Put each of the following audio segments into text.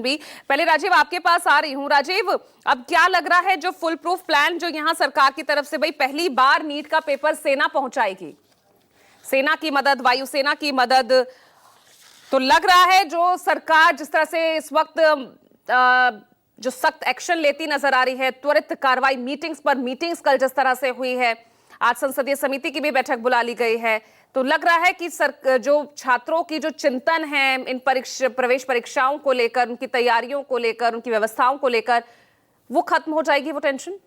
भी पहले राजीव आपके पास आ रही हूं। राजीव, अब क्या लग रहा है जो फुल प्रूफ प्लान जो यहां सरकार की तरफ से भाई पहली बार नीट का पेपर सेना पहुंचाएगी, सेना की मदद, वायुसेना की मदद, तो लग रहा है जो सरकार जिस तरह से इस वक्त जो सख्त एक्शन लेती नजर आ रही है, त्वरित कार्रवाई, मीटिंग्स पर मीटिंग्स कल जिस तरह से हुई है, आज संसदीय समिति की भी बैठक बुला ली गई है, तो लग रहा है कि जो छात्रों की जो चिंतन है इन प्रवेश परीक्षाओं को लेकर, उनकी तैयारियों को लेकर, उनकी व्यवस्थाओं को लेकर, वो खत्म हो जाएगी, वो टेंशन।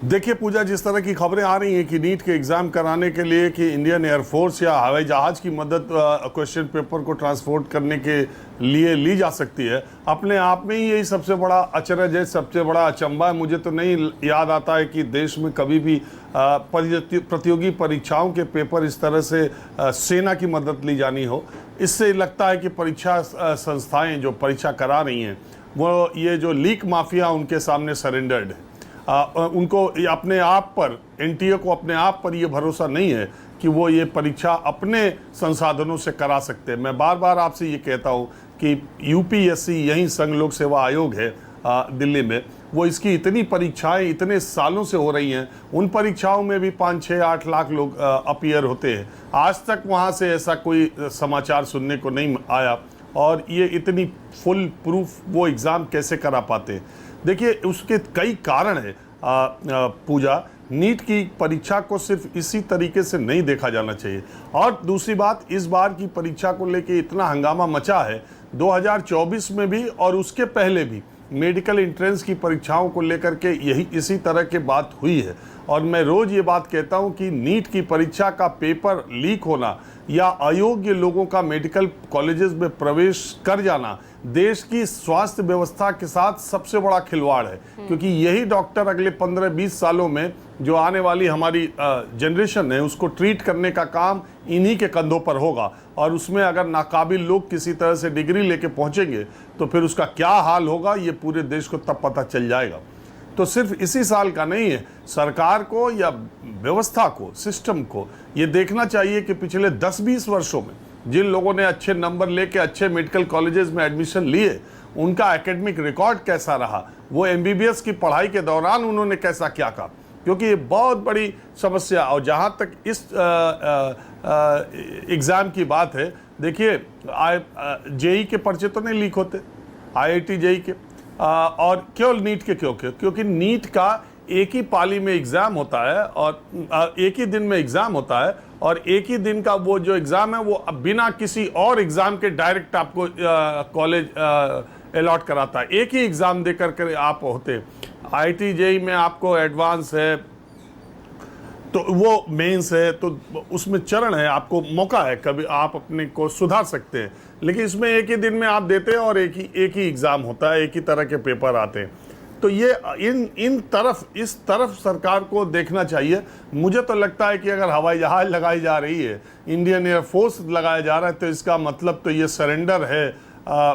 देखिए पूजा, जिस तरह की खबरें आ रही हैं कि नीट के एग्जाम कराने के लिए कि इंडियन एयरफोर्स या हवाई जहाज की मदद क्वेश्चन पेपर को ट्रांसपोर्ट करने के लिए ली जा सकती है, अपने आप में ही यही सबसे बड़ा अचरज है, सबसे बड़ा अचंभा है। मुझे तो नहीं याद आता है कि देश में कभी भी प्रतियोगी परीक्षाओं के पेपर इस तरह से सेना की मदद ली जानी हो। इससे लगता है कि परीक्षा संस्थाएँ जो परीक्षा करा रही हैं वो ये जो लीक माफिया उनके सामने सरेंडर्ड है। उनको अपने आप पर, एनटीए को अपने आप पर ये भरोसा नहीं है कि वो ये परीक्षा अपने संसाधनों से करा सकते हैं। मैं बार बार आपसे ये कहता हूँ कि यूपीएससी, यही संघ लोक सेवा आयोग है दिल्ली में, वो इसकी इतनी परीक्षाएं इतने सालों से हो रही हैं, उन परीक्षाओं में भी 5, 6, 8 लाख लोग अपीयर होते हैं। आज तक वहाँ से ऐसा कोई समाचार सुनने को नहीं आया, और ये इतनी फुल प्रूफ वो एग्ज़ाम कैसे करा पाते हैं। देखिए उसके कई कारण हैं पूजा। नीट की परीक्षा को सिर्फ इसी तरीके से नहीं देखा जाना चाहिए। और दूसरी बात, इस बार की परीक्षा को लेके इतना हंगामा मचा है, 2024 में भी और उसके पहले भी मेडिकल एंट्रेंस की परीक्षाओं को लेकर के यही इसी तरह की बात हुई है। और मैं रोज़ ये बात कहता हूँ कि नीट की परीक्षा का पेपर लीक होना या अयोग्य लोगों का मेडिकल कॉलेजेस में प्रवेश कर जाना देश की स्वास्थ्य व्यवस्था के साथ सबसे बड़ा खिलवाड़ है, क्योंकि यही डॉक्टर अगले 15-20 सालों में जो आने वाली हमारी जनरेशन है उसको ट्रीट करने का काम इन्हीं के कंधों पर होगा। और उसमें अगर नाकाबिल लोग किसी तरह से डिग्री लेके पहुंचेंगे तो फिर उसका क्या हाल होगा ये पूरे देश को तब पता चल जाएगा। तो सिर्फ इसी साल का नहीं है, सरकार को या व्यवस्था को, सिस्टम को ये देखना चाहिए कि पिछले 10-20 वर्षों में जिन लोगों ने अच्छे नंबर लेके अच्छे मेडिकल कॉलेजेस में एडमिशन लिए, उनका एकेडमिक रिकॉर्ड कैसा रहा, वो एमबीबीएस की पढ़ाई के दौरान उन्होंने कैसा क्या कहा, क्योंकि ये बहुत बड़ी समस्या। और जहाँ तक इस एग्ज़ाम की बात है, देखिए जेई के पर्चे तो नहीं लीक होते, आईआईटी जेई के, और केवल नीट के क्योंकि नीट का एक ही पाली में एग्ज़ाम होता है और एक ही दिन में एग्ज़ाम होता है, और एक ही दिन का वो जो एग्ज़ाम है वो बिना किसी और एग्ज़ाम के डायरेक्ट आपको कॉलेज अलॉट कराता है। एक ही एग्ज़ाम दे करके आप होते। आईआईटी जेई में आपको एडवांस है, तो वो मेंस है, तो उसमें चरण है, आपको मौका है, कभी आप अपने को सुधार सकते हैं। लेकिन इसमें एक ही दिन में आप देते हैं और एक ही एग्ज़ाम होता है, एक ही तरह के पेपर आते हैं। तो ये इस तरफ सरकार को देखना चाहिए। मुझे तो लगता है कि अगर हवाई जहाज लगाई जा रही है, इंडियन एयरफोर्स लगाया जा रहा है, तो इसका मतलब तो ये सरेंडर है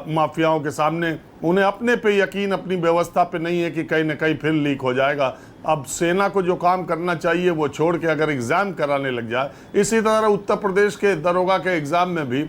माफियाओं के सामने। उन्हें अपने पे यकीन, अपनी व्यवस्था पे नहीं है कि कहीं ना कहीं फिर लीक हो जाएगा। अब सेना को जो काम करना चाहिए वो छोड़ के अगर एग्ज़ाम कराने लग जाए, इसी तरह उत्तर प्रदेश के दरोगा के एग्ज़ाम में भी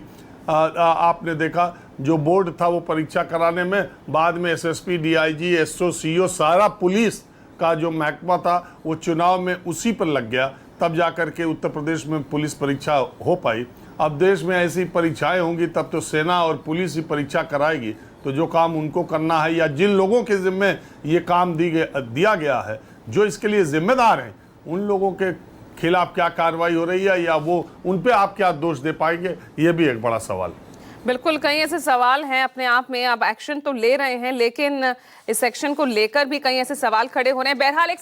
आपने देखा, जो बोर्ड था वो परीक्षा कराने में, बाद में एसएसपी, डीआईजी, एसओ, सीओ, सारा पुलिस का जो महकमा था वो चुनाव में उसी पर लग गया, तब जाकर के उत्तर प्रदेश में पुलिस परीक्षा हो पाई। अब देश में ऐसी परीक्षाएं होंगी तब तो सेना और पुलिस ही परीक्षा कराएगी। तो जो काम उनको करना है या जिन लोगों के जिम्मे ये काम दिया गया है, जो इसके लिए जिम्मेदार हैं, उन लोगों के खिलाफ क्या कार्रवाई हो रही है या वो उन पे आप क्या दोष दे पाएंगे, ये भी एक बड़ा सवाल। बिल्कुल, कई ऐसे सवाल हैं अपने आप में। अब एक्शन तो ले रहे हैं, लेकिन इस एक्शन को लेकर भी कई ऐसे सवाल खड़े हो रहे हैं। बहरहाल एक